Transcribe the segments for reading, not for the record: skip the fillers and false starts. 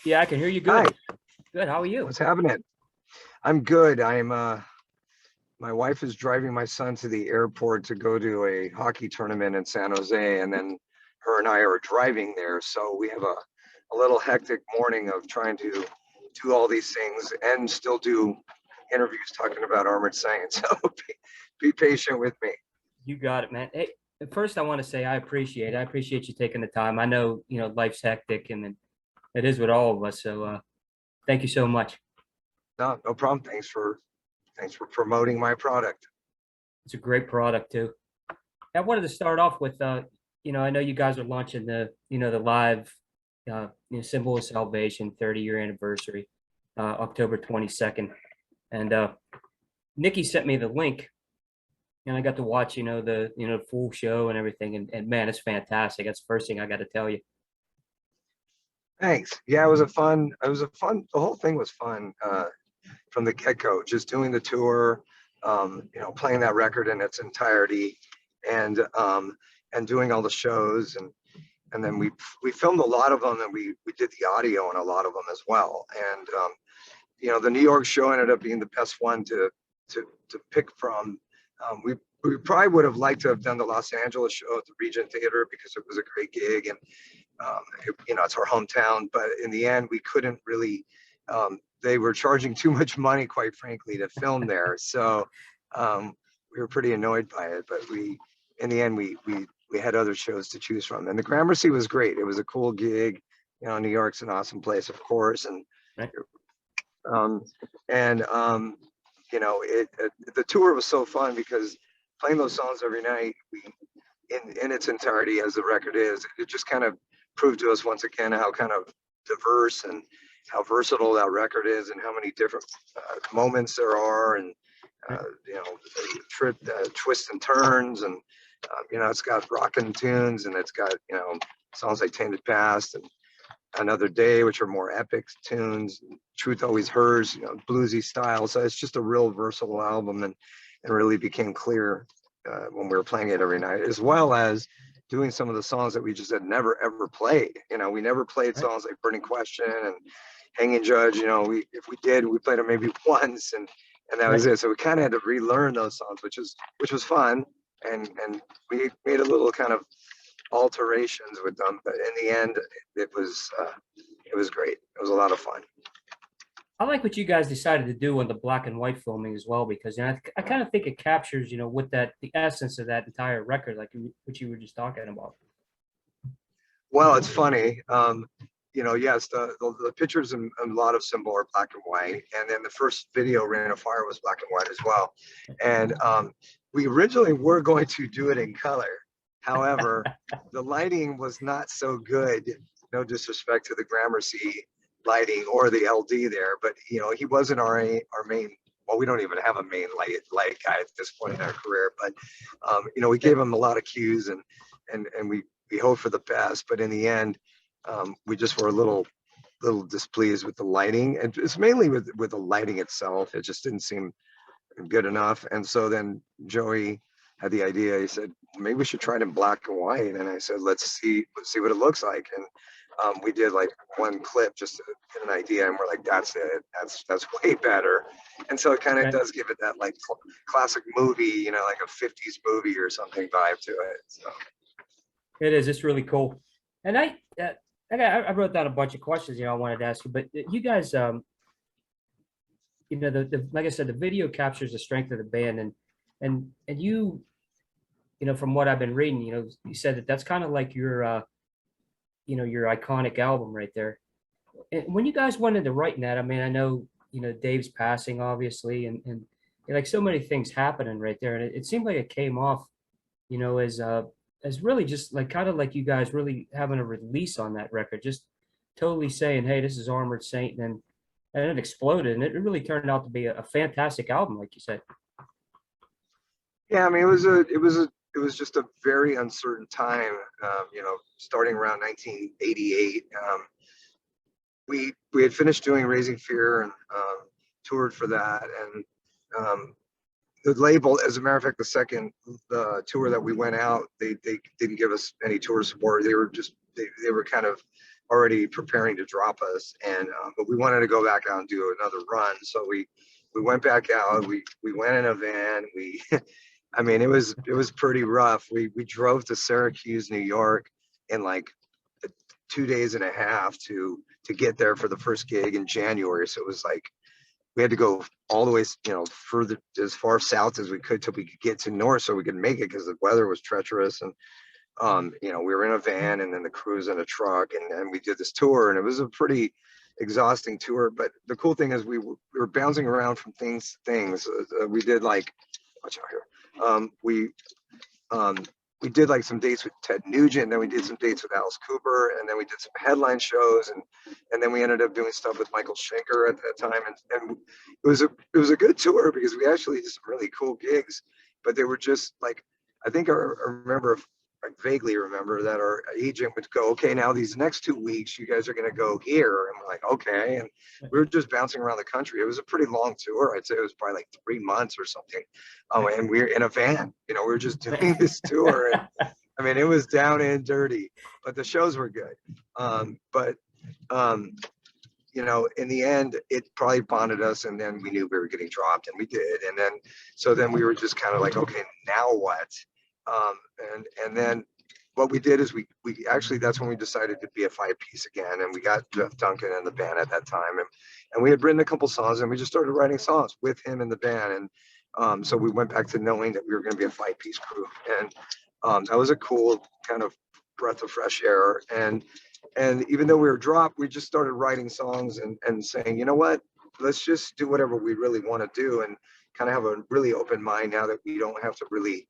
Yeah, I can hear you Hi, good. Good. How are you? what's happening? I'm good. My wife is driving my son to the airport to go to a hockey tournament in San Jose, and then her and I are driving there. So we have a little hectic morning of trying to do all these things and still do interviews talking about armored saints. So be patient with me. You got it, man. Hey, first I want to say I appreciate it. I appreciate you taking the time. I know, life's hectic and it is with all of us. So thank you so much. No, no problem. Thanks for promoting my product. It's a great product too. I wanted to start off with I know you guys are launching the live Symbol of Salvation 30-year anniversary, October 22nd. And Nikki sent me the link and I got to watch, the full show and everything. And man, it's fantastic. That's the first thing I got to tell you. Thanks. Yeah, it was a fun, the whole thing was fun. From the get-go, just doing the tour, playing that record in its entirety, and doing all the shows, and then we filmed a lot of them, and we did the audio on a lot of them as well. And the New York show ended up being the best one to pick from. We probably would have liked to have done the Los Angeles show at the Regent Theater because it was a great gig, and it's our hometown. But in the end, we couldn't really. They were charging too much money, quite frankly, to film there. So we were pretty annoyed by it. But in the end, we had other shows to choose from. And the Gramercy was great. It was a cool gig. New York's an awesome place, of course, Right? um, and the tour was so fun because playing those songs every night, in its entirety as the record is, it just kind of proved to us once again how kind of diverse and how versatile that record is, and how many different moments there are, and Right. twists and turns, and it's got rockin' tunes, and it's got songs like Tainted Past and Another Day, which are more epic tunes. Truth Always Hers, bluesy style. So it's just a real versatile album, and really became clear when we were playing it every night, as well as doing some of the songs that we just had never ever played. We never played Right. songs like Burning Question and Hanging Judge. If we did, we played them maybe once, and that was Right. it. So we kind of had to relearn those songs, which was fun, and we made a little kind of alterations with them, but in the end, it was great. It was a lot of fun. I like what you guys decided to do on the black and white filming as well, because I kind of think it captures, what the essence of that entire record, like what you were just talking about. Well, it's funny. Yes, the pictures in a lot of Symbol are black and white, and then the first video, Rain of Fire, was black and white as well. And we originally were going to do it in color. However, the lighting was not so good. No disrespect to the Gramercy lighting or the LD there, but he wasn't our main. Well, we don't even have a main light guy at this point in our career, but we gave him a lot of cues, and we hope for the best, but in the end, we just were a little displeased with the lighting, and it's mainly with the lighting itself. It just didn't seem good enough. And so then Joey had the idea. He said, maybe we should try it in black and white. And I said, let's see what it looks like. And we did like one clip just to get an idea, and we're like, that's it. That's way better. And so it kind of Right. does give it that like classic movie, like a 50s movie or something vibe to it. So. It is. It's really cool. And I wrote down a bunch of questions, I wanted to ask you, but you guys, the like I said, the video captures the strength of the band, and from what I've been reading, you said that that's kind of like your iconic album right there. And when you guys went into writing that, I mean, I know, Dave's passing, obviously, and like so many things happening right there. And it seemed like it came off, as really just like kind of like you guys really having a release on that record, just totally saying, hey, this is Armored Saint. And it exploded. And it really turned out to be a fantastic album, like you said. Yeah, I mean, it was just a very uncertain time. Starting around 1988, we had finished doing Raising Fear, and toured for that, and the label, as a matter of fact, the tour that we went out, they didn't give us any tour support. They were kind of already preparing to drop us, and but we wanted to go back out and do another run. So we went back out. We went in a van. We I mean, it was pretty rough. We drove to Syracuse, New York, in like 2 days and a half to get there for the first gig in January. So it was like we had to go all the way, further as far south as we could till we could get to north so we could make it because the weather was treacherous. And we were in a van and then the crew was in a truck, and we did this tour, and it was a pretty exhausting tour. But the cool thing is we were bouncing around from things to things. We did like, watch out here. Um, we did like some dates with Ted Nugent, and then we did some dates with Alice Cooper, and then we did some headline shows, and then we ended up doing stuff with Michael Schenker at that time, and it was a good tour because we actually did some really cool gigs, but they were just like, I think I vaguely remember that our agent would go, okay, now these next 2 weeks, you guys are going to go here. And we're like, okay. And we were just bouncing around the country. It was a pretty long tour. I'd say it was probably like 3 months or something. And we were in a van, we were just doing this tour. And I mean, it was down and dirty, but the shows were good. But in the end, it probably bonded us, and then we knew we were getting dropped, and we did. And then we were just kind of like, okay, now what? And then what we did is we actually, that's when we decided to be a 5-piece again, and we got Jeff Duncan in the band at that time, and we had written a couple songs, and we just started writing songs with him in the band. And so we went back to knowing that we were going to be a 5-piece group, and that was a cool kind of breath of fresh air. And even though we were dropped, we just started writing songs and saying, you know what, let's just do whatever we really want to do, and kind of have a really open mind now that we don't have to really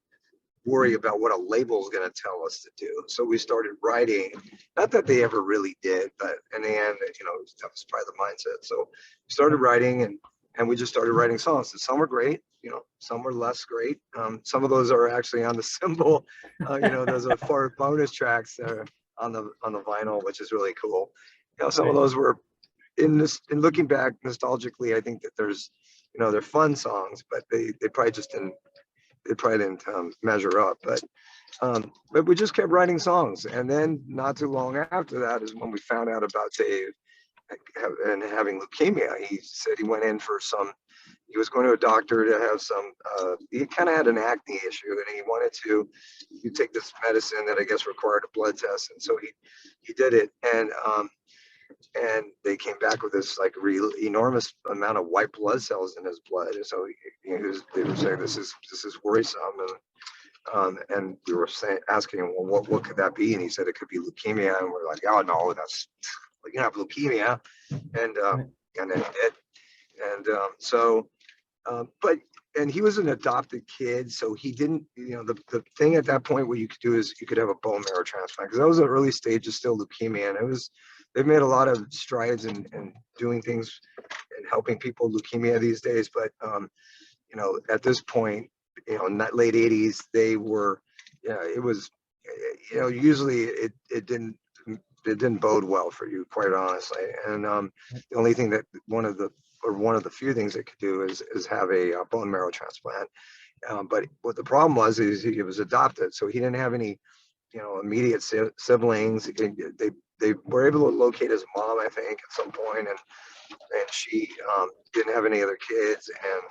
worry about what a label is going to tell us to do. So we started writing, not that they ever really did, but in the end, that was probably the mindset. So we started writing, and we just started writing songs, and some were great, some were less great. Some of those are actually on the cymbal, those are 4 bonus tracks that are on the vinyl, which is really cool. Some of those were in looking back nostalgically, I think that there's, they're fun songs, but they probably just didn't, measure up. But we just kept writing songs, and then not too long after that is when we found out about Dave and having leukemia. He said he went in for he was going to a doctor to have he kind of had an acne issue, and he wanted to take this medicine that I guess required a blood test, and so he did it, and they came back with this like real enormous amount of white blood cells in his blood. And so they were saying this is worrisome, and we were asking him, well, what could that be? And he said it could be leukemia, and we're like, oh no, that's you have leukemia, and then he did, and he was an adopted kid, so he didn't, the thing at that point what you could do is you could have a bone marrow transplant, because that was an early stage of still leukemia, and they've made a lot of strides in doing things and helping people with leukemia these days. But at this point, in that late 80s, they were, it was, usually it didn't bode well for you, quite honestly. And the only thing that one of the few things it could do is have a bone marrow transplant. But what the problem was is he was adopted, so he didn't have any, immediate siblings. They were able to locate his mom, I think, at some point, and she didn't have any other kids, and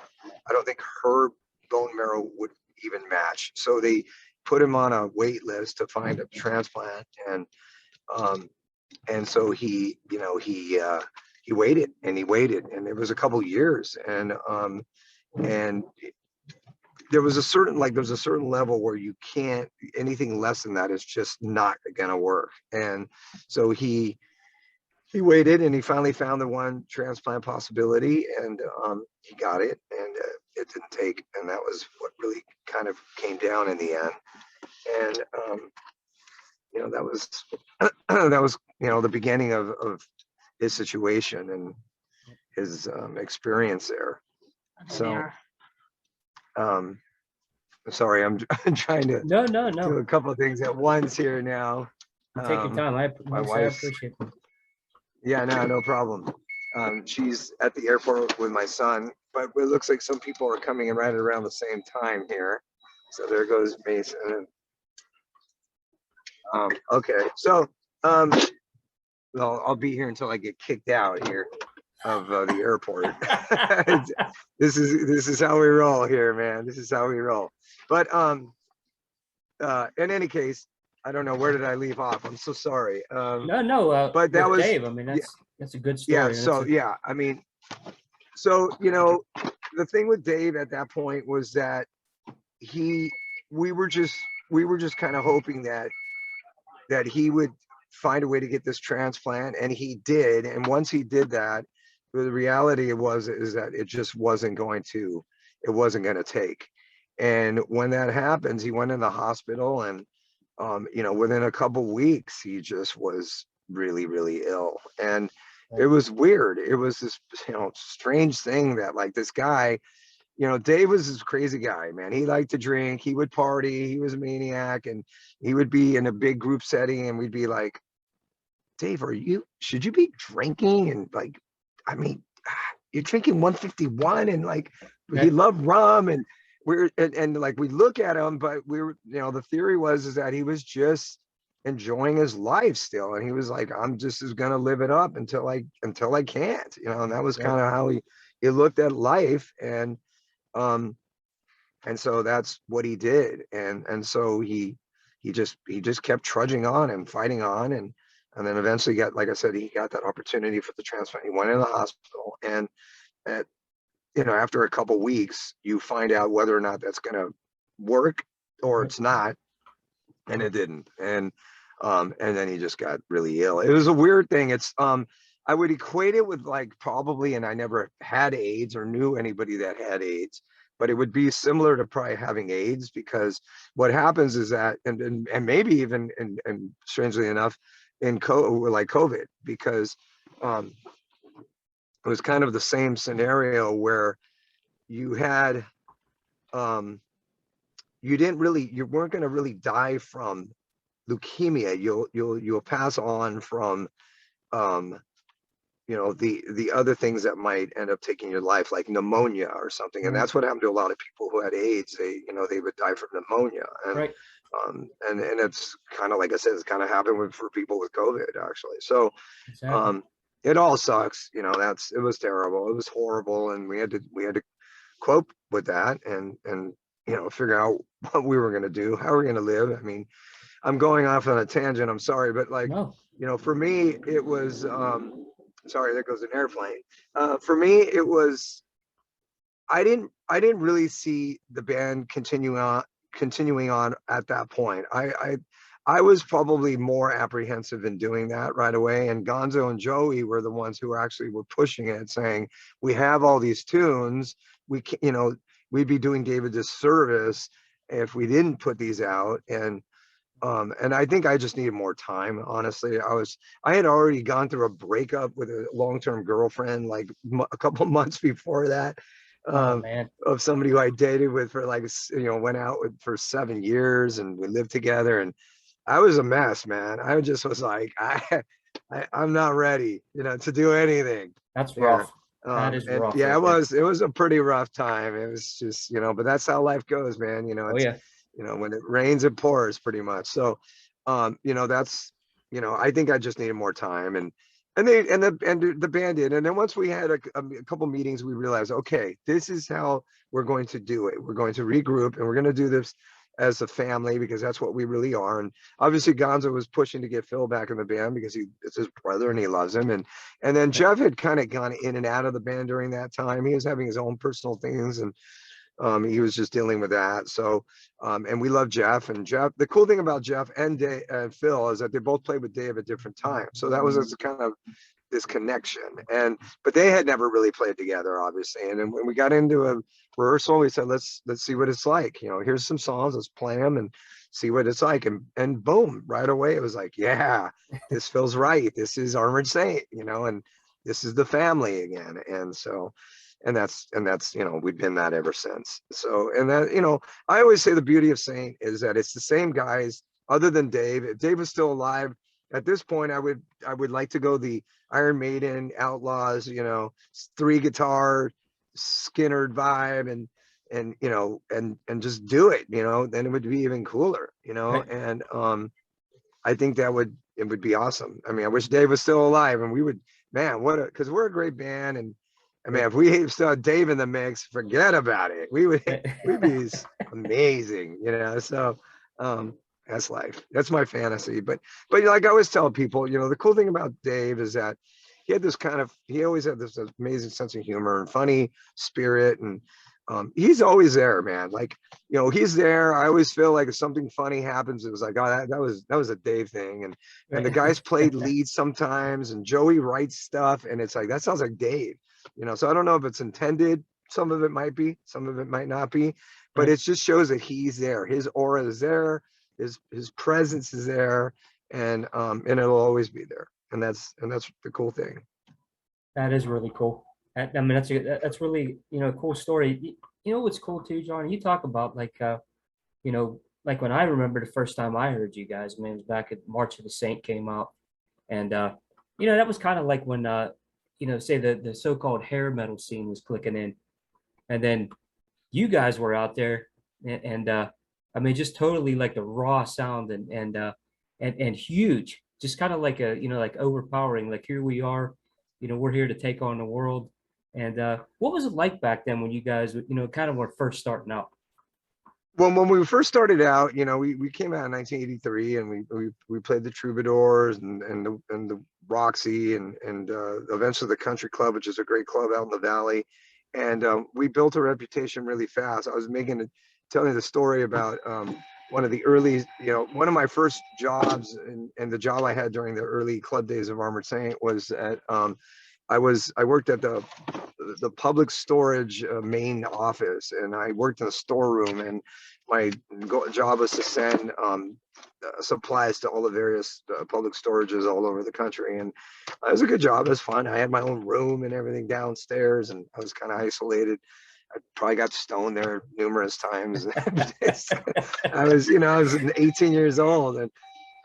I don't think her bone marrow would even match. So they put him on a wait list to find a transplant, and so he waited, and it was a couple years, and there was a certain level where you can't, anything less than that is just not gonna work. And so he waited, and he finally found the one transplant possibility, and he got it, and it didn't take, and that was what really kind of came down in the end. And that was the beginning of his situation and his experience there. So sorry, I'm trying to No. do a couple of things at once here now. Take your time. My I wife. appreciate it. Yeah, no problem. She's at the airport with my son, but it looks like some people are coming in right around the same time here. So there goes Mason. Okay, so well, I'll be here until I get kicked out here of the airport. This is how we roll here, man. This is how we roll. But in any case, I don't know, where did I leave off? I'm so sorry. No, no, But that with was, Dave, I mean, yeah, that's a good yeah. story. And it's So a, yeah, I mean, so the thing with Dave at that point was that he, we were just we were just kind of hoping that he would find a way to get this transplant, and he did. And once he did that, the reality was is that it wasn't going to take. And when that happens, he went in the hospital, and within a couple weeks, he just was really, really ill. And it was weird. It was this, strange thing that, like, this guy, Dave was this crazy guy, man. He liked to drink, he would party, he was a maniac, and he would be in a big group setting, and we'd be like, Dave, should you be drinking? And like, I mean, you're drinking 151, and like, he okay, loved rum, and and like, we look at him, but we were, the theory was is that he was just enjoying his life still, and he was like, I'm just is gonna live it up until I can't, and that was right, kind of how he looked at life. Um, and so that's what he did. And so he just kept trudging on and fighting on, and then eventually got, like I said, he got that opportunity for the transplant. He went in the hospital, and at, after a couple weeks, you find out whether or not that's going to work or right. it's not. And it didn't. And then he just got really ill. It was a weird thing. I would equate it with, like, probably, and I never had AIDS or knew anybody that had AIDS, but it would be similar to probably having AIDS, because what happens is that, and maybe even, and strangely enough, like COVID, because um, it was kind of the same scenario where you had, um, you weren't going to really die from leukemia. You'll pass on from, um, the other things that might end up taking your life, like pneumonia or something. And Right, that's what happened to a lot of people who had AIDS. They would die from pneumonia. And right, and it's kind of, like I said, it's kind of happened for people with COVID, actually. So exactly. um, it all sucks. It was terrible. It was horrible, and we had to cope with that, and figure out what we were going to do, how we're going to live. I mean, I'm going off on a tangent. I'm sorry, but, like, No, for me, it was, sorry, there goes an airplane. For me, it was, I didn't really see the band continuing on at that point. I was probably more apprehensive in doing that right away. And Gonzo and Joey were the ones who actually were pushing it, saying, we have all these tunes. We can, we'd be doing Dave a disservice if we didn't put these out. And I think I just needed more time. Honestly, I had already gone through a breakup with a long-term girlfriend, like, a couple months before that, oh um, man, of somebody who I dated with for, like, went out with for 7 years, and we lived together. And I was a mess, man. I just was like, I'm not ready, to do anything. that's Yeah. rough. That is And rough yeah, right there. it was a pretty rough time. It was just, but that's how life goes, man. Oh It's, yeah, when it rains, it pours, pretty much. So, that's, I think I just needed more time. And the band did. And then once we had a couple meetings, we realized, okay, this is how we're going to do it. We're going to regroup, and we're going to do this as a family, because that's what we really are. And obviously Gonzo was pushing to get Phil back in the band, because it's his brother and he loves him. And then right, Jeff had kind of gone in and out of the band during that time. He was having his own personal things, and he was just dealing with that. So, and we love Jeff. And Jeff, the cool thing about Jeff and Phil is that they both played with Dave at different times. So that was just kind of this connection. But they had never really played together, obviously. And then when we got into a rehearsal, we said, let's see what it's like. Here's some songs, let's play them and see what it's like. And boom, right away it was like, yeah, this feels right. This is Armored Saint, and this is the family again. And so, and that's we've been that ever since. So, and that, I always say the beauty of Saint is that it's the same guys, other than Dave. If Dave was still alive at this point, I would like to go the Iron Maiden, Outlaws, 3 guitar Skinner vibe, and just do it. Then it would be even cooler. right. And I think that would it would be awesome. I mean, I wish Dave was still alive, and we would, man, what a, because we're a great band, and I mean, Yeah. if we saw Dave in the mix, forget about it. We'd be amazing, you know. So, um, that's life. That's my fantasy. But like I always tell people, you know, the cool thing about Dave is that he always had this amazing sense of humor and funny spirit, and he's always there, man. Like, you know, he's there. I always feel like if something funny happens, it was like, oh, that was a Dave thing, and the guys played leads sometimes, and Joey writes stuff, and it's like that sounds like Dave, you know. So I don't know if it's intended. Some of it might be, some of it might not be, but Right. it just shows that he's there. His aura is there. His presence is there, and it'll always be there. And that's the cool thing. That is really cool. I mean, that's really, a cool story. You know what's cool too, John? You talk about like, like when I remember the first time I heard you guys, man, it was back at March of the Saint came out. And, that was kind of like when, say the so-called hair metal scene was clicking in. And then you guys were out there and I mean, just totally like the raw sound and huge, just kind of like like overpowering, like here we are, we're here to take on the world. And what was it like back then when you guys, kind of were first starting out? Well, when we first started out, you know, we came out in 1983, and we played the Troubadours and the Roxy, and eventually the Country Club, which is a great club out in the valley. And we built a reputation really fast. I was telling the story about one of the early, one of my first jobs, and the job I had during the early club days of Armored Saint was at I worked at the public storage main office, and I worked in a storeroom, and my job was to send supplies to all the various public storages all over the country. And it was a good job. It was fun. I had my own room and everything downstairs, and I was kind of isolated. I probably got stoned there numerous times. I was 18 years old, and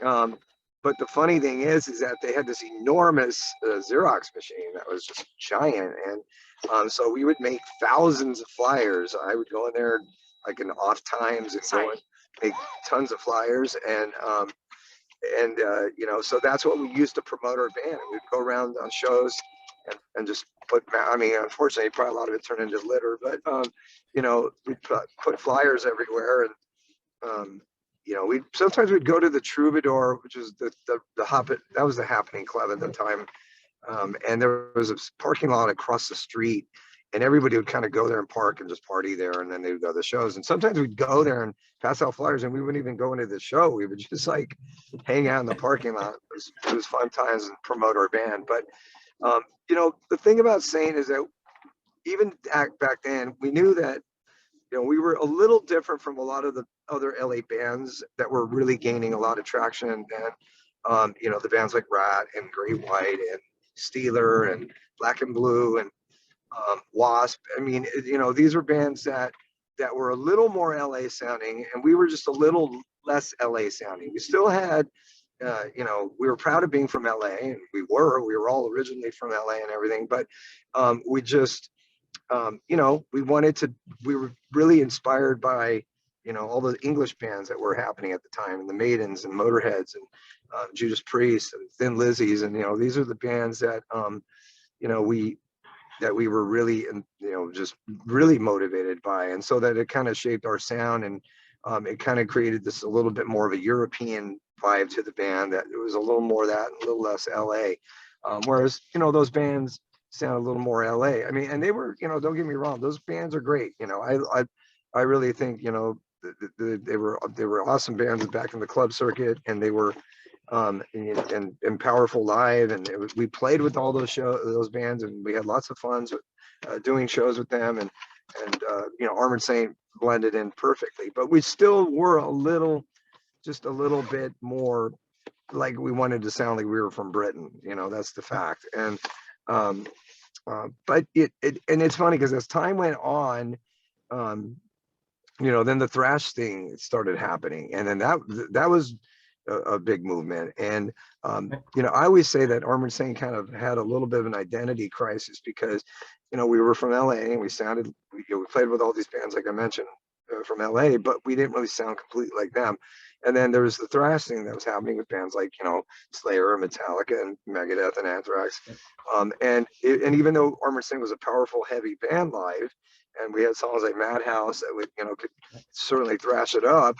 um, but the funny thing is that they had this enormous Xerox machine that was just giant, and so we would make thousands of flyers. I would go in there like in off times and go and make tons of flyers, and so that's what we used to promote our band. We'd go around on shows and just put. I mean, unfortunately, probably a lot of it turned into litter, but we'd put flyers everywhere, and we sometimes we'd go to the Troubadour, which is that was the happening club at the time, and there was a parking lot across the street, and everybody would kind of go there and park and just party there, and then they would go to the shows. And sometimes we'd go there and pass out flyers, and we wouldn't even go into the show. We would just like hang out in the parking lot. It was fun times and promote our band. But the thing about Saint is that even back then, we knew that we were a little different from a lot of the other LA bands that were really gaining a lot of traction. And the bands like Rat and Great White and Steeler and Black and Blue and Wasp. I mean, these were bands that were a little more LA sounding, and we were just a little less LA sounding. We still had, we were proud of being from LA, and we were all originally from LA and everything, but we just we were really inspired by, all the English bands that were happening at the time, and the Maidens and Motorheads and Judas Priest and Thin Lizzy's. And, these are the bands that, we were really, just really motivated by. And so that it kind of shaped our sound, and it kind of created this a little bit more of a European vibe to the band, that it was a little more of that and a little less LA. Whereas, those bands sound a little more LA. I mean, and they were, don't get me wrong, those bands are great. I really think, they were awesome bands back in the club circuit, and they were and powerful live, and we played with all those bands, and we had lots of fun doing shows with them, and Armored Saint blended in perfectly. But we still were just a little bit more like we wanted to sound like we were from Britain. That's the fact. And but it's funny because as time went on, then the thrash thing started happening, and then that was a big movement. And I always say that Armored Saint kind of had a little bit of an identity crisis, because we were from LA, and we played with all these bands like I mentioned from LA, but we didn't really sound completely like them. And then there was the thrash thing that was happening with bands like, Slayer, Metallica, and Megadeth, and Anthrax. And even though Armored Saint was a powerful, heavy band live, and we had songs like Madhouse that would, could certainly thrash it up,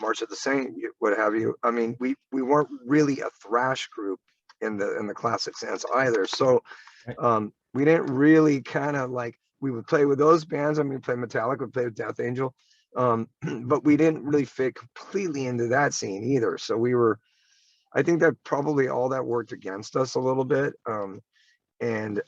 March of the Saint, what have you. I mean, we weren't really a thrash group in the classic sense either. So we didn't really kind of like, we would play with those bands. I mean, we play Metallica, we play with Death Angel, but we didn't really fit completely into that scene either. So I think that probably all that worked against us a little bit. And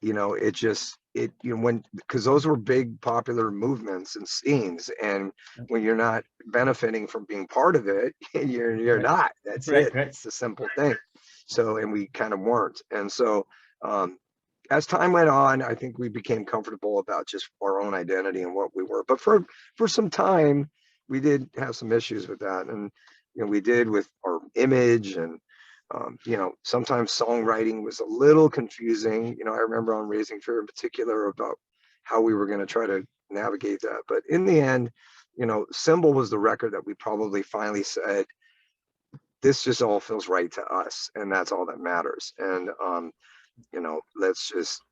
it just, because those were big popular movements and scenes, and when you're not benefiting from being part of it, you're not. That's it. It's a simple thing. So, and we kind of weren't. And so as time went on, I think we became comfortable about just our own identity and what we were. But for some time, we did have some issues with that, and we did with our image, and sometimes songwriting was a little confusing. I remember on Raising Fear in particular about how we were going to try to navigate that. But in the end, Symbol was the record that we probably finally said, this just all feels right to us, and that's all that matters. And let's just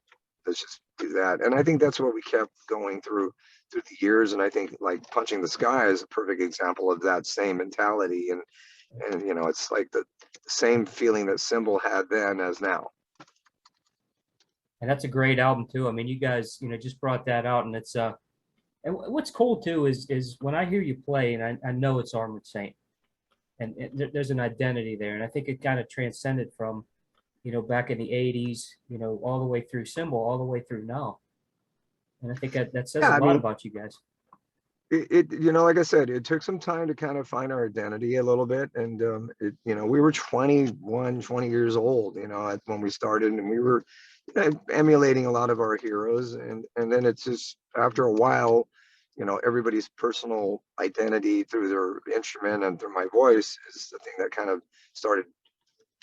do that. And I think that's what we kept going through the years. And I think like Punching the Sky is a perfect example of that same mentality. And it's like the same feeling that Symbol had then as now. And that's a great album too. I mean, you guys, just brought that out, and it's and what's cool too is when I hear you play, and I know it's Armored Saint, and there's an identity there, and I think it kind of transcended from, back in the 80s, all the way through Symbol, all the way through now. And I think that says a lot about you guys. Like I said, it took some time to kind of find our identity a little bit. And, we were 20 years old, when we started, and we were emulating a lot of our heroes. And then it's just, after a while, everybody's personal identity through their instrument and through my voice is the thing that kind of started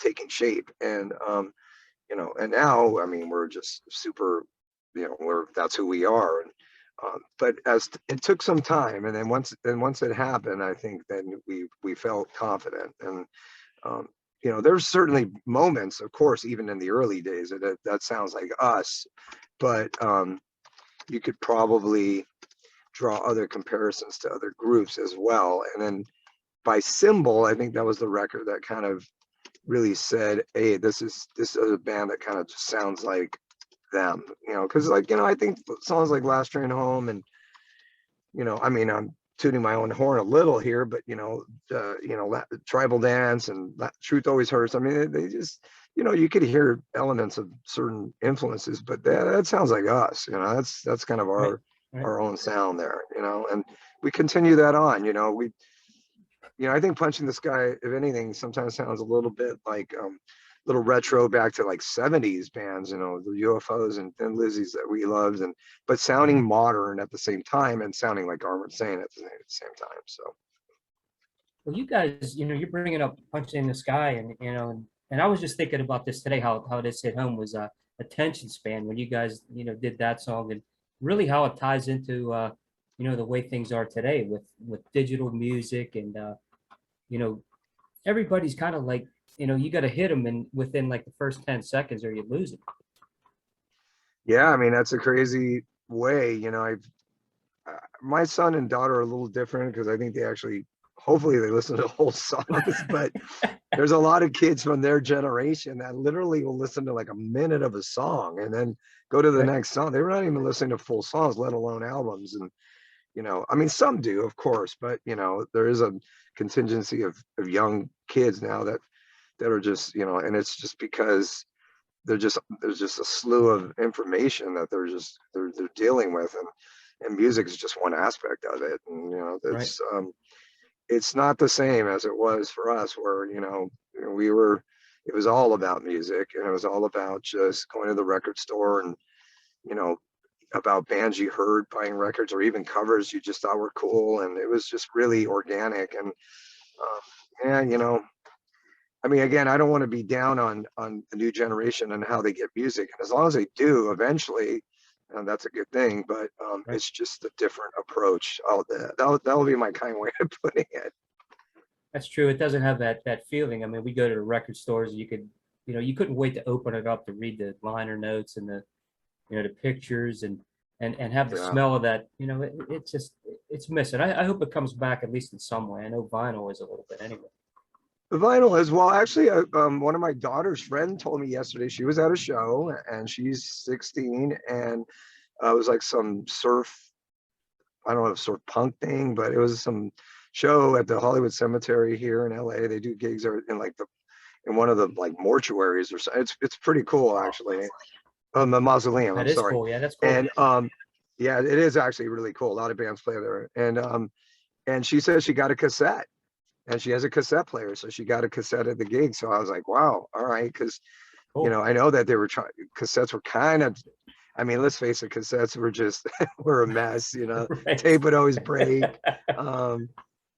taking shape. And and now, I mean, we're just super, that's who we are. And but as it took some time, and then once it happened, I think then we felt confident. And there's certainly moments, of course, even in the early days, that sounds like us, but you could probably draw other comparisons to other groups as well. And then by Symbol, I think that was the record that kind of really said, hey, this is a band that kind of just sounds like them, because I think songs like Last Train Home, and I mean, I'm tooting my own horn a little here, but Tribal Dance and Truth Always Hurts, I mean, they just, you could hear elements of certain influences, but that sounds like us. That's kind of our own sound there. And we continue that on. I think Punching the Sky, if anything, sometimes sounds a little bit like little retro back to like 70s bands, the UFOs and Thin Lizzies that we loved, but sounding modern at the same time, and sounding like Armored Saint at the same time. So, well, you guys, you're bringing up Punching the Sky, and and I was just thinking about this today, how this hit home was attention span when you guys did that song, and really how it ties into the way things are today with digital music, and everybody's kind of like, you got to hit them and within like the first 10 seconds or you lose it. Yeah, I mean, that's a crazy way. My son and daughter are a little different, because I think they actually, hopefully they listen to whole songs, but there's a lot of kids from their generation that literally will listen to like a minute of a song and then go to the next song. They were not even listening to full songs, let alone albums. And I mean, some do, of course, but there is a contingency of young kids now that are just, and it's just because there's just a slew of information that they're dealing with, and music is just one aspect of it. And it's not the same as it was for us, where it was all about music, and it was all about just going to the record store, and about bands you heard, buying records, or even covers you just thought were cool. And it was just really organic. And I mean, again, I don't want to be down on the new generation and how they get music. And as long as they do eventually, that's a good thing. But it's just a different approach. That'll be my kind way of putting it. That's true. It doesn't have that feeling. I mean, we go to the record stores, and you could, you couldn't wait to open it up to read the liner notes and the pictures and have the Yeah. smell of that. It's just it's missing. I hope it comes back at least in some way. I know vinyl is a little bit anyway. The vinyl as well. Actually, one of my daughter's friend told me yesterday she was at a show and she's 16 and it was like some surf, I don't know, surf punk thing, but it was some show at the Hollywood Cemetery here in LA. They do gigs in like in one of the like mortuaries or so. It's pretty cool Wow, actually. The mausoleum. that I'm is sorry. cool. Yeah, that's cool. And yeah, it is actually really cool. A lot of bands play there. And she says she got a cassette and she has a cassette player. So she got a cassette at the gig. So I was like, wow, all right. Cause Cool. I know that they were trying, cassettes were kind of, I mean, let's face it, cassettes were just, were a mess, Right. tape would always break. Um,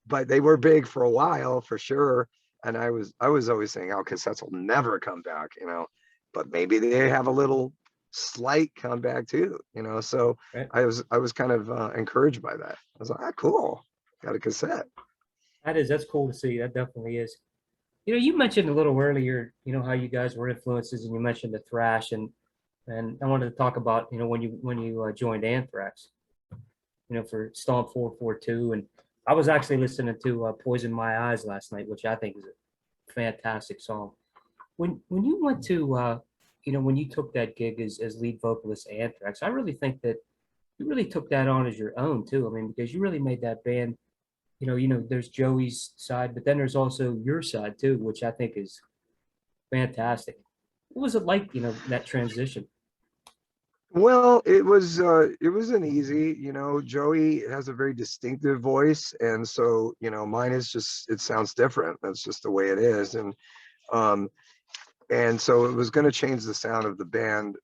but they were big for a while for sure. And I was always saying, oh, cassettes will never come back, but maybe they have a little slight comeback too, so Right. I was kind of encouraged by that. I was like, ah, cool, got a cassette. That's cool to see. That definitely is. You mentioned a little earlier, how you guys were influences, and you mentioned the thrash, and I wanted to talk about, when you joined Anthrax, for Stomp 442, and I was actually listening to Poison My Eyes last night, which I think is a fantastic song. When you went to, when you took that gig as lead vocalist of Anthrax, I really think that you really took that on as your own too. I mean, because you really made that band. There's Joey's side, but then there's also your side too, which I think is fantastic. What was it like, that transition? Well, it wasn't easy. Joey has a very distinctive voice, and so mine is just, it sounds different. That's just the way it is. Um and so it was going to change the sound of the band,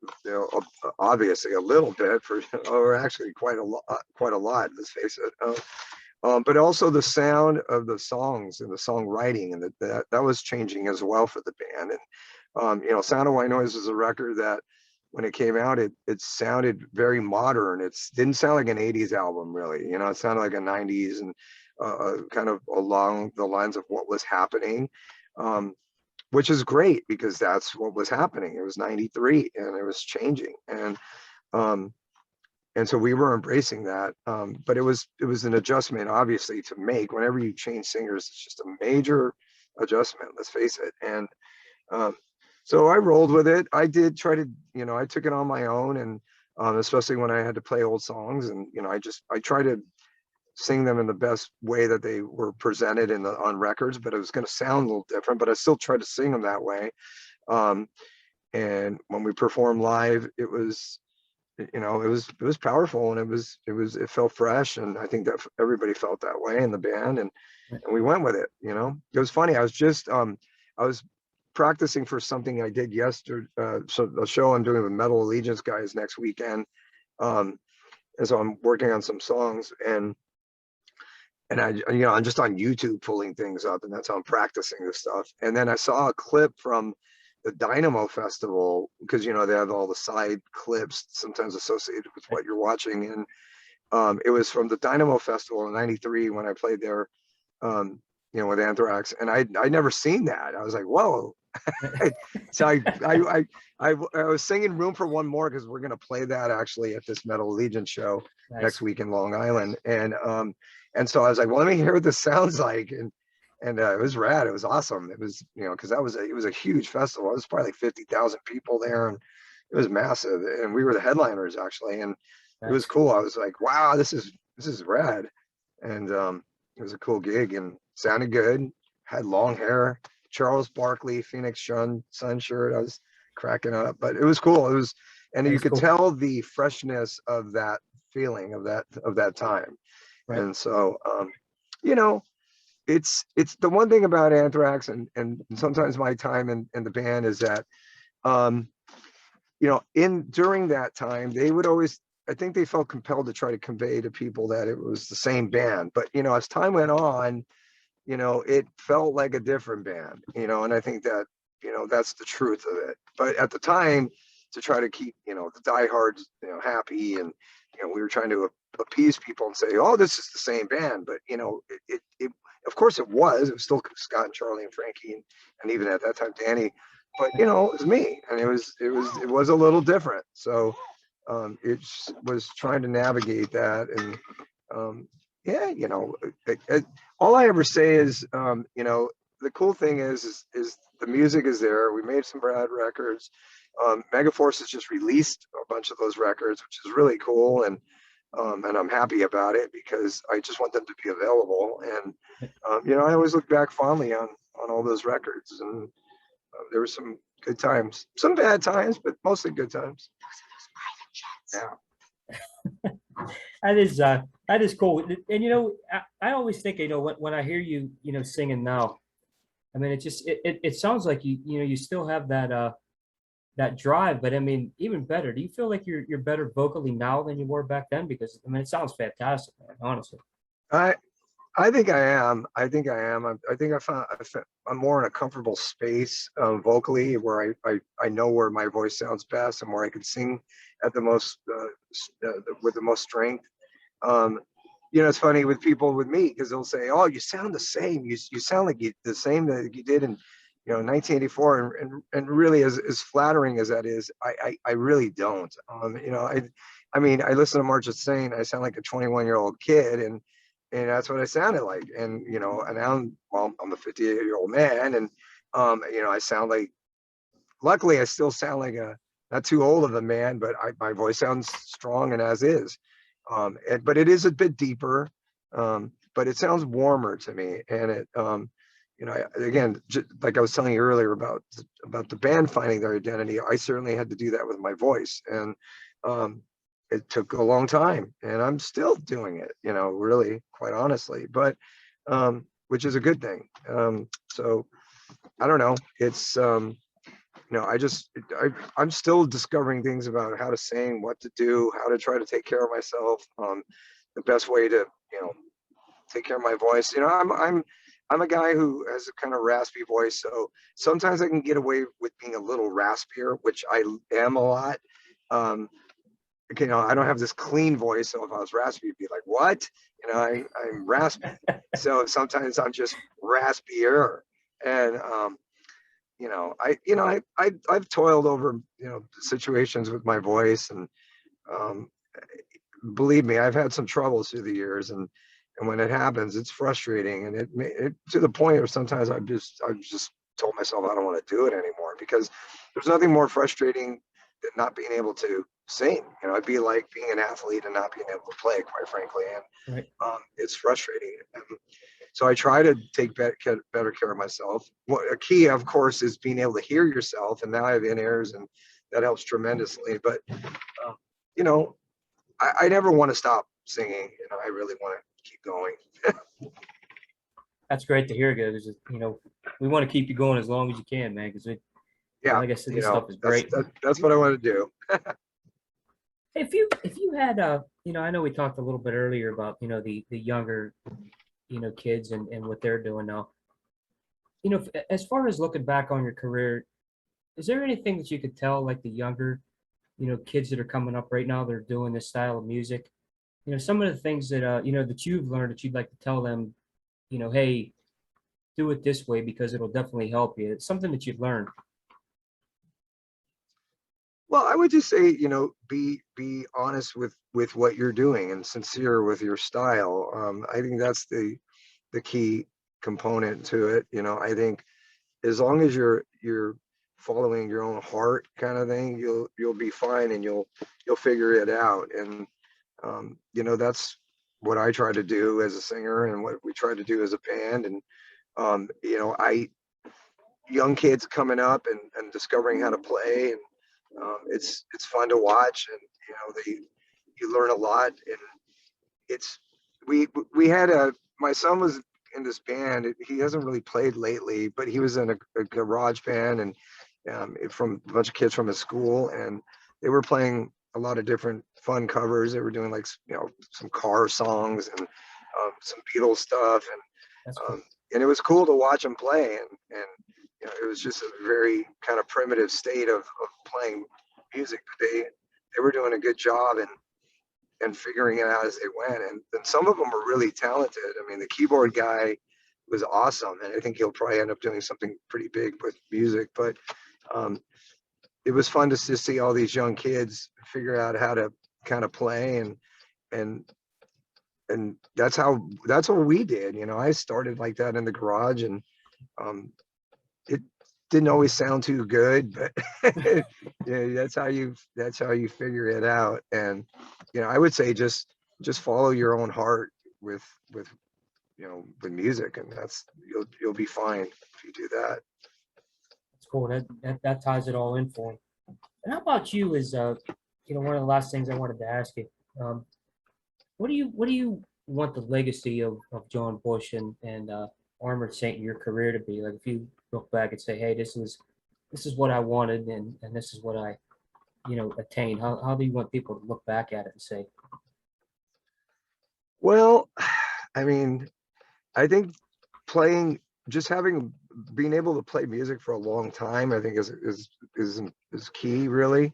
obviously a little bit, or actually quite a lot, let's face it. But also the sound of the songs and the songwriting, and that was changing as well for the band. And Sound of White Noise is a record that when it came out, it sounded very modern. It didn't sound like an 80s album, really. It sounded like a 90s, and kind of along the lines of what was happening. Um, which is great because that's what was happening. It was 93 and it was changing. Um, and so we were embracing that. But it was an adjustment, obviously, to make. Whenever you change singers, it's just a major adjustment, let's face it. And um, so I rolled with it. I did try to, I took it on my own, and especially when I had to play old songs, and I try to sing them in the best way that they were presented on records, but it was going to sound a little different, but I still tried to sing them that way. Um, and when we performed live, it was powerful, and it felt fresh. And I think that everybody felt that way in the band, and we went with it. It was funny. I was practicing for something I did yesterday. So a show I'm doing with Metal Allegiance guys next weekend. Um, and so I'm working on some songs, and I'm just on YouTube pulling things up, and that's how I'm practicing this stuff. And then I saw a clip from the Dynamo Festival, because they have all the side clips sometimes associated with what you're watching, and it was from the Dynamo Festival in '93 when I played there, with Anthrax, and I'd never seen that. I was like, whoa. So I was singing Room for One More because we're gonna play that actually at this Metal Legion show next Nice. week in Long Island, and so I was like, well, let me hear what this sounds like, and it was rad. It was awesome. It was because it was a huge festival. It was probably like 50,000 people there, and it was massive. And we were the headliners actually, and it was Nice. cool. I was like, wow, this is rad, and it was a cool gig and sounded good. Had long hair. Charles Barkley, Phoenix Sun shirt. I was cracking up, but it was cool. And That you is could cool. tell the freshness of that feeling of that time. Right. And so, you know, it's the one thing about Anthrax, and sometimes my time in the band is that, um, in during that time, they would always, I think they felt compelled to try to convey to people that it was the same band. But, as time went on, it felt like a different band, and I think that, that's the truth of it. But at the time, to try to keep, the diehards, happy, and, we were trying to appease people and say, oh, this is the same band, but of course it was still Scott and Charlie and Frankie, and even at that time Danny, but it was me, and it was a little different. So it was trying to navigate that. And yeah, all I ever say is, the cool thing is the music is there. We made some rad records. Megaforce has just released a bunch of those records, which is really cool, and I'm happy about it because I just want them to be available. And I always look back fondly on all those records, and there were some good times, some bad times, but mostly good times. Yeah. That is cool. And I always think, when I hear you, singing now, I mean, it sounds like you still have that drive, but I mean, even better. Do you feel like you're better vocally now than you were back then? Because I mean, it sounds fantastic, man, honestly. I I think I am. I think I am. I think I'm more in a comfortable space vocally, where I know where my voice sounds best and where I can sing at the most with the most strength. Um, it's funny with people with me because they'll say, "Oh, you sound the same. You sound like the same that you did in 1984." And really, as flattering as that is, I really don't. I mean, I listen to March of Saint. I sound like a 21-year-old kid, and that's what I sounded like. And and now I'm a 58-year-old man, and I sound like. Luckily, I still sound like a not too old of a man, but my voice sounds strong and as is. But it is a bit deeper, but it sounds warmer to me. And again, like I was telling you earlier about the band finding their identity, I certainly had to do that with my voice, and it took a long time, and I'm still doing it, really, quite honestly, but which is a good thing. So I don't know. It's I'm still discovering things about how to sing, what to do, how to try to take care of myself, the best way to take care of my voice. I'm a guy who has a kind of raspy voice, so sometimes I can get away with being a little raspier, which I am a lot. Um, I don't have this clean voice, so if I was raspy, you'd be like, "What?" I'm raspy, so sometimes I'm just raspier, and I've toiled over situations with my voice, and um, believe me, I've had some troubles through the years, and when it happens, it's frustrating, and it to the point where sometimes I've just told myself I don't want to do it anymore, because there's nothing more frustrating than not being able to sing. It'd be like being an athlete and not being able to play, quite frankly, and Right. it's frustrating. So I try to take better care of myself. A key, of course, is being able to hear yourself. And now I have in-ears, and that helps tremendously. But, you know, I never want to stop singing. I really want to keep going. That's great to hear, guys. We want to keep you going as long as you can, man, because Yeah, like I said, this stuff is great. that's what I want to do. Hey, if you had I know we talked a little bit earlier about the younger kids and what they're doing now. As far as looking back on your career, is there anything that you could tell, like the younger kids that are coming up right now, they're doing this style of music? Some of the things that that you've learned that you'd like to tell them, hey, do it this way because it'll definitely help you. It's something that you've learned. Well, I would just say, be honest with what you're doing and sincere with your style. I think that's the key component to it. I think as long as you're following your own heart, kind of thing, you'll be fine, and you'll figure it out. And that's what I try to do as a singer, and what we try to do as a band. And I young kids coming up and discovering how to play, and it's fun to watch, and you learn a lot. And it's we had my son was in this band. He hasn't really played lately, but he was in a garage band, and from a bunch of kids from his school, and they were playing a lot of different fun covers. They were doing like some car songs, and some Beatles stuff, That's cool. and it was cool to watch them play. And it was just a very kind of primitive state of playing music, but they were doing a good job. And and figuring it out as they went. And some of them were really talented. I mean, the keyboard guy was awesome, and I think he'll probably end up doing something pretty big with music. But um, it was fun to just see all these young kids figure out how to kind of play, and that's what we did. You know, I started like that in the garage, and um, it didn't always sound too good, but yeah, that's how you figure it out. And you know, I would say just follow your own heart with with music, and that's you'll be fine if you do that. It's cool. That ties it all in for him. And how about you? Is one of the last things I wanted to ask you. Um, what do you want the legacy of John Bush and Armored Saint in your career to be? Like if you look back and say, hey, this is what I wanted and this is what I attained. How do you want people to look back at it and say, Well, I mean, I think playing, just having, being able to play music for a long time, I think is key, really.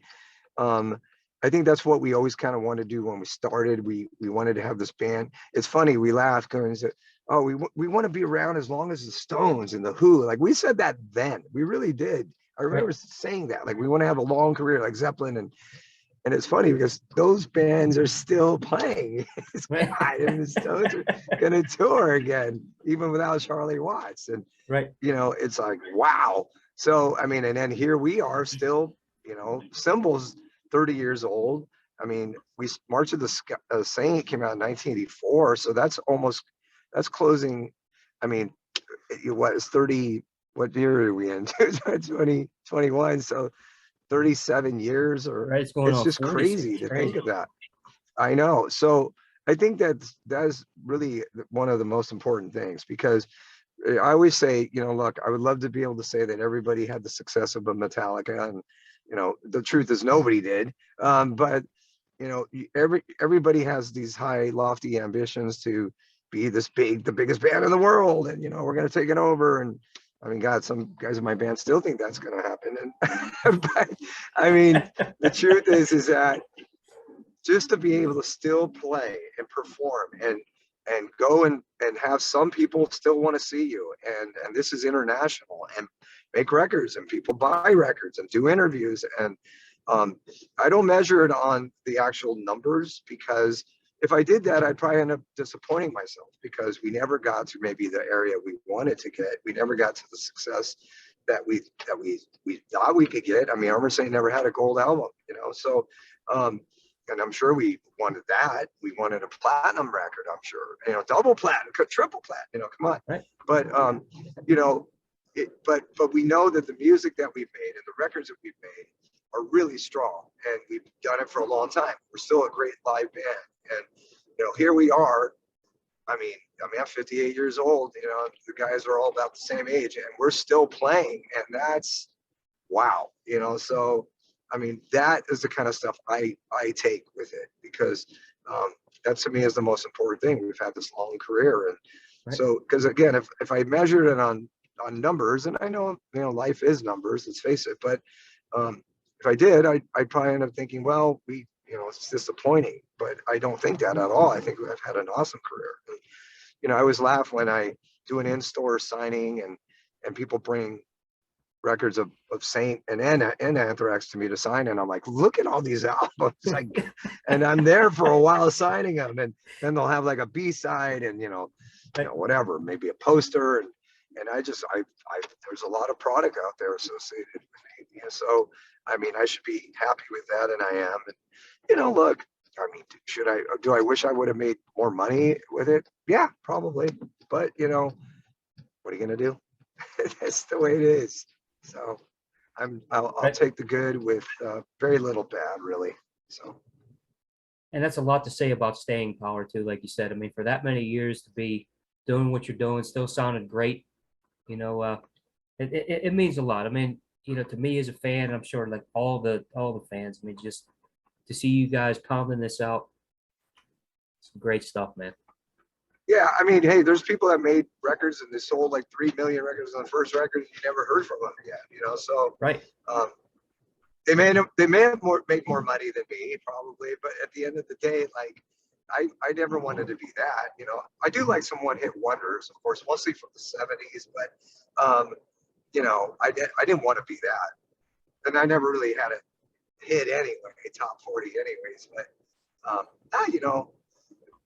Um, I think that's what we always kind of wanted to do when we started. We wanted to have this band. It's funny, we laugh going, oh, we want to be around as long as the Stones and the Who. Like we said that then, we really did. I remember right, saying that, like we want to have a long career like Zeppelin, and it's funny because those bands are still playing. right, God, and the Stones are gonna tour again, even without Charlie Watts. And right, it's like, wow. So I mean, and then here we are still, Symbols 30 years old. I mean, we March of the Saint came out in 1984, so that's closing. I mean, what is 30? What year are we in? 2021. So 37 years, or right. It's going it's on just 40 soon. crazy It's to think crazy. of that. I know. So I think that's really one of the most important things, because I always say, look, I would love to be able to say that everybody had the success of a Metallica, and the truth is nobody did. But everybody has these high, lofty ambitions to be the biggest band in the world, and we're gonna take it over. And I mean, God, some guys in my band still think that's gonna happen. And but I mean, the truth is that just to be able to still play and perform and go and have some people still want to see you, and this is international, and make records, and people buy records and do interviews. And I don't measure it on the actual numbers, because if I did that, I'd probably end up disappointing myself, because we never got to maybe the area we wanted to get. We never got to the success that we thought we could get. I mean, Armored Saint never had a gold album, so and I'm sure we wanted that. We wanted a platinum record, I'm sure, double platinum, triple platinum, come on. Right. But you know, but we know that the music that we've made and the records that we've made are really strong, and we've done it for a long time. We're still a great live band, and here we are. I'm 58 years old. The guys are all about the same age, and we're still playing, and that's wow. So I mean, that is the kind of stuff I take with it, because that to me is the most important thing. We've had this long career, and Right. so because again, if I measured it on numbers, and I know life is numbers, let's face it, but if I did, I'd probably end up thinking, well, it's disappointing, but I don't think that at all. I think I've had an awesome career. And, I always laugh when I do an in-store signing, and people bring records of Saint and Anthrax to me to sign, and I'm like, look at all these albums, like, and I'm there for a while signing them, and then they'll have like a B-side, and Right. whatever, maybe a poster, and I there's a lot of product out there associated with me, so I mean, I should be happy with that, and I am. And look, I mean, do I wish I would have made more money with it? Yeah, probably, but what are you gonna do? That's the way it is. So I'll Right. take the good with very little bad, really. So And that's a lot to say about staying power too, like you said. I mean, for that many years to be doing what you're doing, still sounded great. You know, it means a lot. I mean, to me as a fan, I'm sure like all the fans. I mean, just to see you guys pounding this out, some great stuff, man. yeah, I mean, hey, there's people that made records and they sold like 3 million records on the first record, and you never heard from them again. So Right. um, they may have made more money than me probably, but at the end of the day, like I never wanted to be that. You know, I do like some one hit wonders, of course, mostly from the '70s, but you know, I didn't want to be that, and I never really had a hit anyway, top 40 anyways. But you know,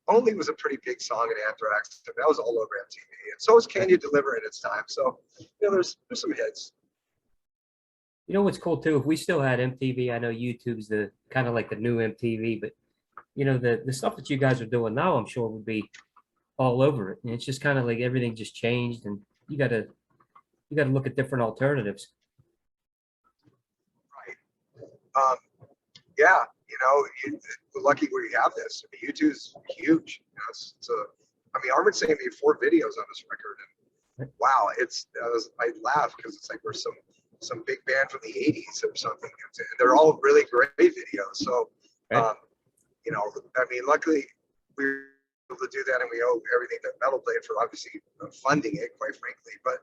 Only was a pretty big song in Anthrax, and that was all over MTV. And so is Can You Deliver in its time. So, you know, there's some hits. You know what's cool too? If we still had MTV, I know YouTube's the kind of like the new MTV, but you know, the stuff that you guys are doing now, I'm sure would be all over it. And it's just kind of like everything just changed, and you gotta look at different alternatives. Right. Yeah, you know, we're lucky we have this. I mean, YouTube's huge. You know, it's a, I mean, Armin sent me 4 videos on this record, and wow, I laugh because it's like we're some big band from the '80s or something. And they're all really great videos. So, Right. you know, I mean, luckily we were able to do that, and we owe everything that Metal played for obviously funding it, quite frankly. But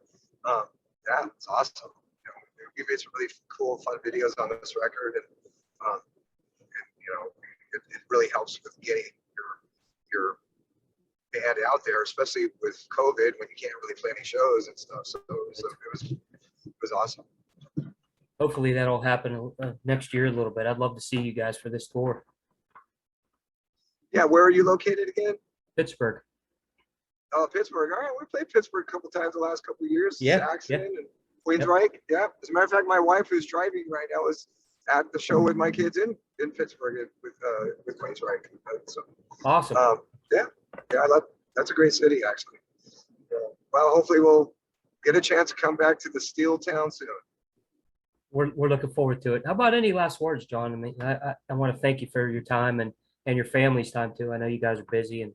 yeah, it's awesome. You know, we made some really cool, fun videos on this record, and you know, it really helps with getting your band out there, especially with COVID when you can't really play any shows and stuff. So it was awesome. Hopefully that'll happen next year a little bit. I'd love to see you guys for this tour. Yeah, where are you located again? Pittsburgh. Oh, Pittsburgh. All right, we played Pittsburgh a couple times the last couple of years. Yeah, Saxon yeah. and Queensryche. Yeah. As a matter of fact, my wife, who's driving right now, is at the show with my kids in Pittsburgh with Queensryche. So, Awesome. yeah, that's a great city actually. Well, hopefully we'll get a chance to come back to the Steel Town soon. We're looking forward to it. How about any last words, John? I mean, I want to thank you for your time and your family's time too. I know you guys are busy, and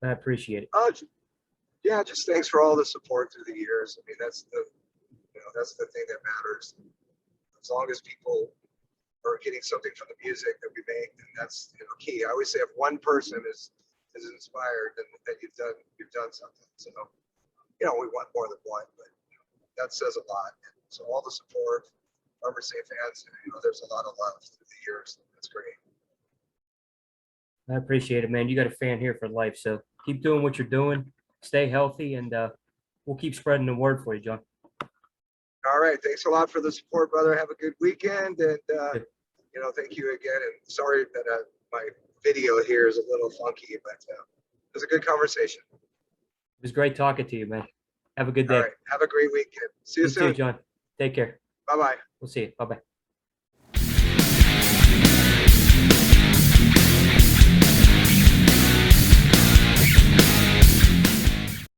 I appreciate it. Yeah, just thanks for all the support through the years. I mean, that's the thing that matters. As long as people are getting something from the music that we make, then that's, you know, key. I always say if one person is inspired, then you've done something. So, you know, we want more than one, but you know, that says a lot. And so all the support, Armor Safe fans, you know, there's a lot of love through the years. That's great. I appreciate it, man. You got a fan here for life, so keep doing what you're doing. Stay healthy, and we'll keep spreading the word for you, John. All right. Thanks a lot for the support, brother. Have a good weekend. And, you know, thank you again. And sorry that my video here is a little funky, but it was a good conversation. It was great talking to you, man. Have a good day. All right. Have a great weekend. See you You soon. too, John. Take care. Bye-bye. We'll see you. Bye-bye.